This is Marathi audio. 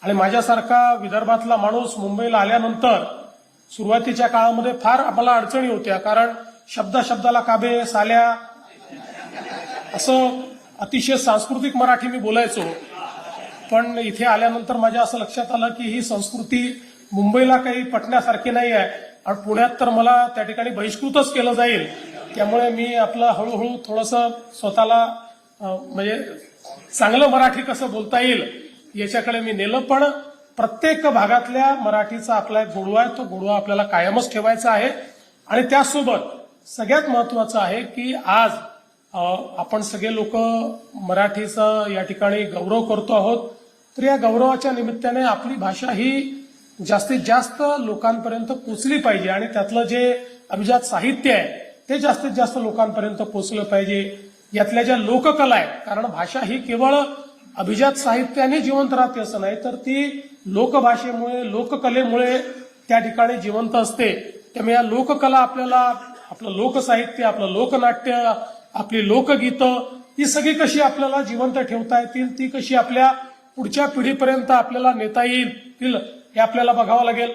आणि माझ्यासारखा विदर्भातला माणूस मुंबईला आल्यानंतर सुरुवातीच्या काळामध्ये फार आम्हाला अडचणी होत्या, कारण शब्दाला काबे साल्या असं अतिशय सांस्कृतिक मराठी मी बोलायचो. पण इथे आल्यानंतर माझ्या असं लक्षात आलं की ही संस्कृती मुंबईला काही पटण्यासारखी नाही आहे आणि पुण्यात तर मला त्या ठिकाणी बहिष्कृतच केलं जाईल. त्यामुळे मी आपलं हळूहळू थोडंसं स्वतःला म्हणजे चांगलं मराठी कसं बोलता येईल याच्याकडे मी नेलं. पण प्रत्येक भागातल्या मराठीचा आपला एक गोडवा आहे, तो गोडवा आपल्याला कायमच ठेवायचा आहे. आणि त्यासोबत सगळ्यात महत्वाचं आहे की आज आपण सगळे लोक मराठीचा या ठिकाणी गौरव करतो आहोत. तर या गौरवाच्या निमित्ताने आपली भाषा ही जास्तीत जास्त लोकांपर्यंत पोचली पाहिजे आणि त्यातलं जे अभिजात साहित्य आहे ते जास्तीत जास्त लोकांपर्यंत पोचलं पाहिजे. यातल्या ज्या लोककला आहेत, कारण भाषा ही केवळ अभिजात साहित्याने जिवंत राहते असं नाही, तर ती लोकभाषेमुळे लोककलेमुळे त्या ठिकाणी जिवंत असते. त्यामुळे या लोककला आपल्याला आपलं लोकसाहित्य, आपलं लोकनाट्य, आपली लोकगीतं ही सगळी कशी आपल्याला जिवंत ठेवता येतील, ती कशी आपल्या पुढच्या पिढीपर्यंत आपल्याला नेता येईल हे आपल्याला बघावं लागेल.